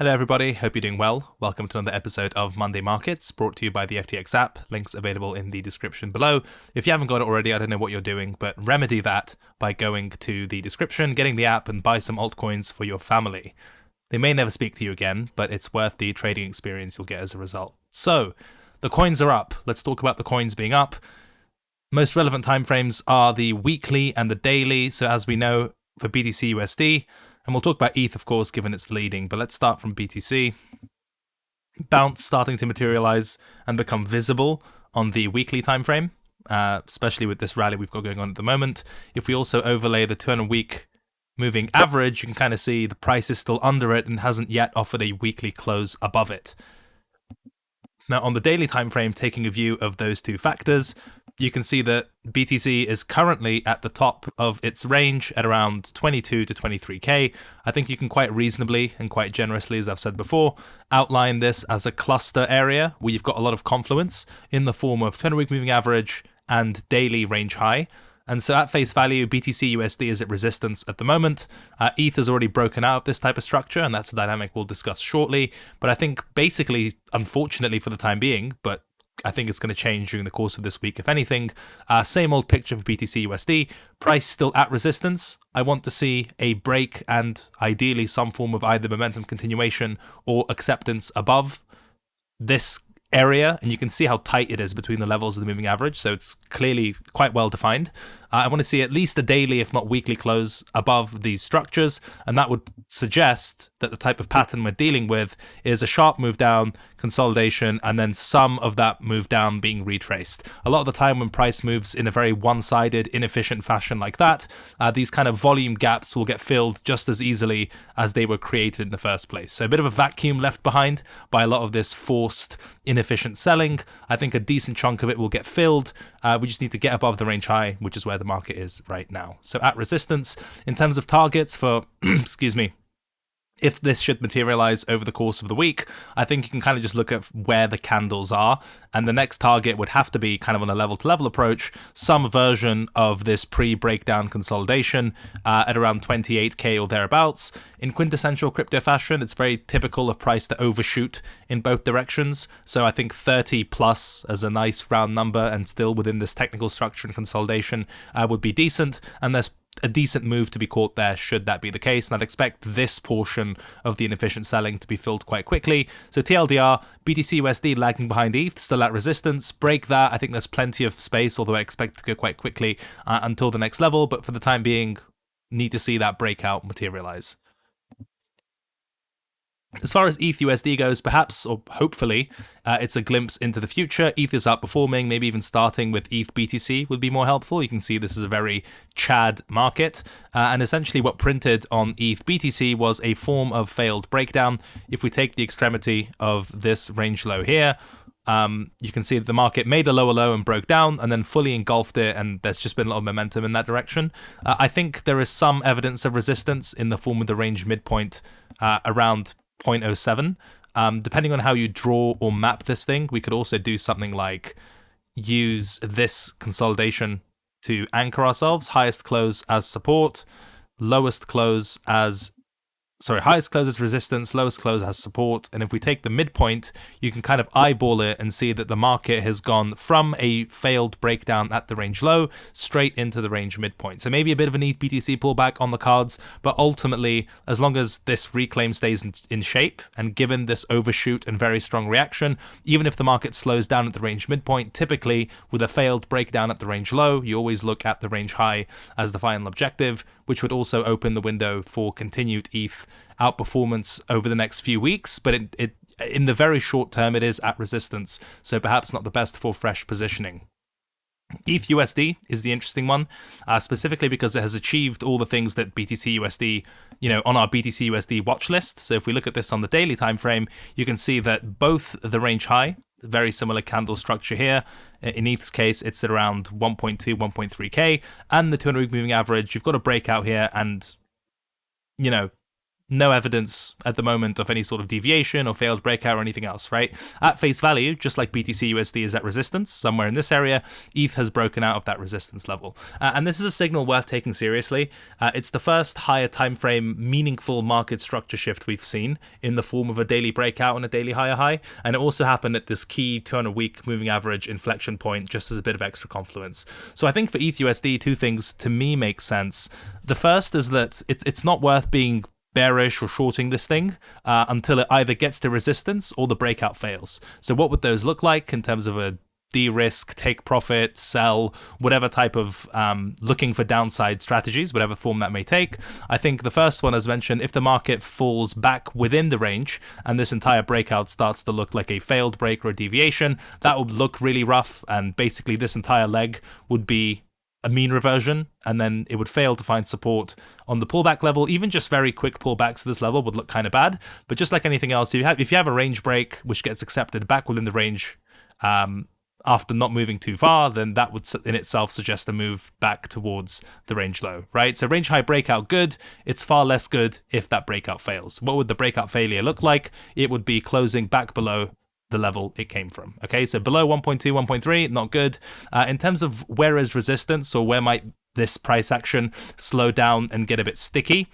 Hello everybody, hope you're doing well. Welcome to another episode of Monday Markets, brought to you by the FTX app. Links available in the description below. If you haven't got it already, I don't know what you're doing, but remedy that by going to the description, getting the app, and buy some altcoins for your family. They may never speak to you again, but it's worth the trading experience you'll get as a result. So, the coins are up. Let's talk about the coins being up. Most relevant timeframes are the weekly and the daily. So as we know, for BTC USD, and we'll talk about ETH, of course, given it's leading, but let's start from BTC. Bounce starting to materialize and become visible on the weekly time frame, especially with this rally we've got going on at the moment. If we also overlay the 200-week moving average, you can kind of see the price is still under it and hasn't yet offered a weekly close above it. Now, on the daily time frame, taking a view of those two factors, you can see that BTC is currently at the top of its range at around 22 to 23k. I think you can quite reasonably and quite generously, as I've said before, outline this as a cluster area where you've got a lot of confluence in the form of 200-week moving average and daily range high. And so at face value, BTC USD is at resistance at the moment. ETH has already broken out of this type of structure, and that's a dynamic we'll discuss shortly. But I think basically, unfortunately for the time being, but I think it's going to change during the course of this week, if anything. Same old picture for BTC USD. Price still at resistance. I want to see a break and ideally some form of either momentum continuation or acceptance above this area, and you can see how tight it is between the levels of the moving average, so it's clearly quite well defined. I want to see at least a daily, if not weekly, close above these structures, and that would suggest that the type of pattern we're dealing with is a sharp move down, consolidation, and then some of that move down being retraced. A lot of the time when price moves in a very one-sided, inefficient fashion like that, these kind of volume gaps will get filled just as easily as they were created in the first place. So a bit of a vacuum left behind by a lot of this forced, inefficient selling. I think a decent chunk of it will get filled. We just need to get above the range high, which is where the market is right now. So at resistance, in terms of targets for, excuse me, if this should materialize over the course of the week, I think you can kind of just look at where the candles are, and the next target would have to be kind of on a level-to-level approach, some version of this pre-breakdown consolidation at around 28k or thereabouts. In quintessential crypto fashion, it's very typical of price to overshoot in both directions, so I think 30 plus as a nice round number and still within this technical structure and consolidation would be decent, and there's a decent move to be caught there should that be the case, and I'd expect this portion of the inefficient selling to be filled quite quickly. So TLDR, BTC USD lagging behind ETH, still at resistance. Break that, I think there's plenty of space, although I expect to go quite quickly until the next level, but for the time being, need to see that breakout materialize. As far as ETH USD goes, perhaps, or hopefully, it's a glimpse into the future. ETH is outperforming, maybe even starting with ETH BTC would be more helpful. You can see this is a very Chad market, and essentially what printed on ETH BTC was a form of failed breakdown. If we take the extremity of this range low here, you can see that the market made a lower low and broke down and then fully engulfed it, and there's just been a lot of momentum in that direction. I think there is some evidence of resistance in the form of the range midpoint around 0.07. Depending on how you draw or map this thing, we could also do something like use this consolidation to anchor ourselves. Highest close as support, highest close as resistance, lowest close as support. And if we take the midpoint, you can kind of eyeball it and see that the market has gone from a failed breakdown at the range low straight into the range midpoint. So maybe a bit of an ETH BTC pullback on the cards, but ultimately, as long as this reclaim stays in shape, and given this overshoot and very strong reaction, even if the market slows down at the range midpoint, typically with a failed breakdown at the range low, you always look at the range high as the final objective, which would also open the window for continued ETH outperformance over the next few weeks, but it in the very short term it is at resistance, so perhaps not the best for fresh positioning. ETH USD is the interesting one, specifically because it has achieved all the things that BTC USD, on our BTC USD watch list. So if we look at this on the daily time frame, you can see that both the range high, very similar candle structure here. In ETH's case, it's at around 1.2, 1.3k, and the 200-week moving average, you've got a breakout here, and no evidence at the moment of any sort of deviation or failed breakout or anything else, right? At face value, just like BTC USD is at resistance, somewhere in this area, ETH has broken out of that resistance level. And this is a signal worth taking seriously. It's the first higher time frame meaningful market structure shift we've seen in the form of a daily breakout and a daily higher high. And it also happened at this key 200-week moving average inflection point, just as a bit of extra confluence. So I think for ETH USD, two things to me make sense. The first is that it's not worth being bearish or shorting this thing until it either gets to resistance or the breakout fails. So what would those look like in terms of a de-risk, take profit, sell, whatever type of looking for downside strategies, whatever form that may take? I think the first one, as mentioned, if the market falls back within the range and this entire breakout starts to look like a failed break or a deviation, that would look really rough, and basically this entire leg would be a mean reversion, and then it would fail to find support on the pullback level. Even just very quick pullbacks to this level would look kind of bad. But just like anything else, if you have a range break which gets accepted back within the range after not moving too far, then that would in itself suggest a move back towards the range low, right? So range high breakout, good. It's far less good if that breakout fails. What would the breakout failure look like? It would be closing back below the level it came from. Okay, so below 1.2, 1.3, not good. In terms of where is resistance, or where might this price action slow down and get a bit sticky,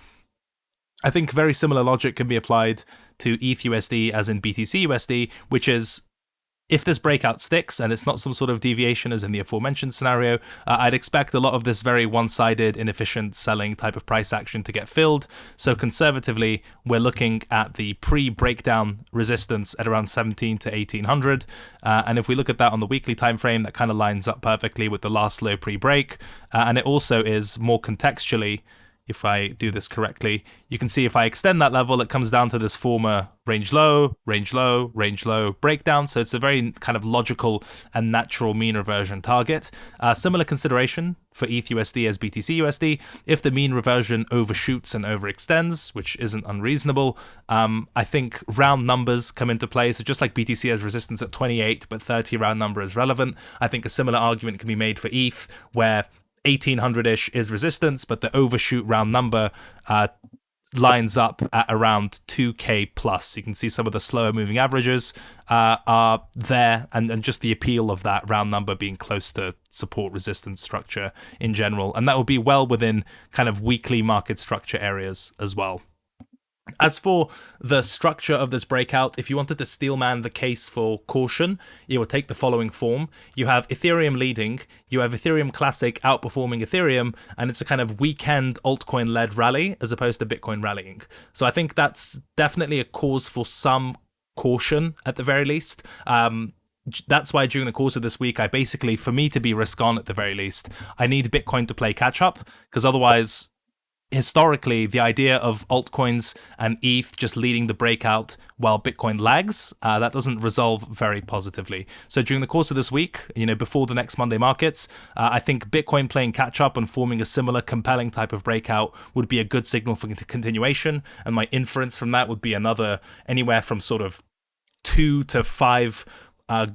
I think very similar logic can be applied to ETH USD as in BTC USD, which is if this breakout sticks and it's not some sort of deviation as in the aforementioned scenario, I'd expect a lot of this very one-sided, inefficient selling type of price action to get filled. So conservatively, we're looking at the pre-breakdown resistance at around 17 to 1800. And if we look at that on the weekly time frame, that kind of lines up perfectly with the last low pre-break. And it also is more contextually, if I do this correctly, you can see if I extend that level, it comes down to this former range low, range low, range low breakdown. So it's a very kind of logical and natural mean reversion target. Similar consideration for ETH USD as BTC USD. If the mean reversion overshoots and overextends, which isn't unreasonable, I think round numbers come into play. So just like BTC has resistance at 28, but 30 round number is relevant, I think a similar argument can be made for ETH, where 1800-ish is resistance, but the overshoot round number lines up at around 2k plus. You can see some of the slower moving averages are there, and just the appeal of that round number being close to support resistance structure in general, and that would be well within kind of weekly market structure areas as well. As for the structure of this breakout, if you wanted to steelman the case for caution, it would take the following form. You have Ethereum leading, you have Ethereum Classic outperforming Ethereum, and it's a kind of weekend altcoin-led rally as opposed to Bitcoin rallying. So I think that's definitely a cause for some caution at the very least. That's why during the course of this week, I basically, for me to be risk on at the very least, I need Bitcoin to play catch up, because otherwise, historically, the idea of altcoins and ETH just leading the breakout while Bitcoin lags, that doesn't resolve very positively. So during the course of this week, before the next Monday markets, I think Bitcoin playing catch up and forming a similar compelling type of breakout would be a good signal for continuation. And my inference from that would be another anywhere from sort of 2 to 5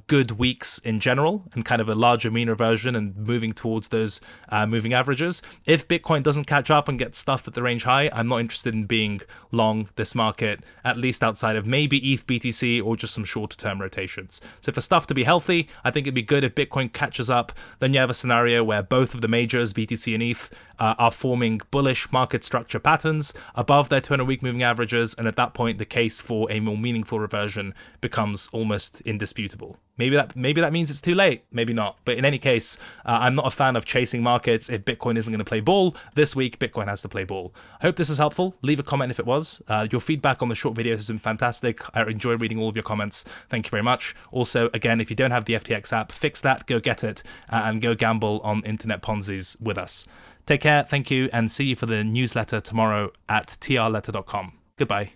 good weeks in general, and kind of a larger mean reversion and moving towards those moving averages. If Bitcoin doesn't catch up and get stuffed at the range high, I'm not interested in being long this market, at least outside of maybe ETH BTC or just some shorter term rotations. So for stuff to be healthy, I think it'd be good if Bitcoin catches up. Then you have a scenario where both of the majors, BTC and ETH, are forming bullish market structure patterns above their 200-week moving averages, and at that point the case for a more meaningful reversion becomes almost indisputable. Maybe that means it's too late, maybe not. But in any case, I'm not a fan of chasing markets. If Bitcoin isn't going to play ball this week, Bitcoin has to play ball. I hope this is helpful. Leave a comment if it was. Your feedback on the short videos has been fantastic. I enjoy reading all of your comments. Thank you very much. Also, again, if you don't have the FTX app, fix that, go get it, and go gamble on internet Ponzi's with us. Take care, thank you, and see you for the newsletter tomorrow at trletter.com. Goodbye.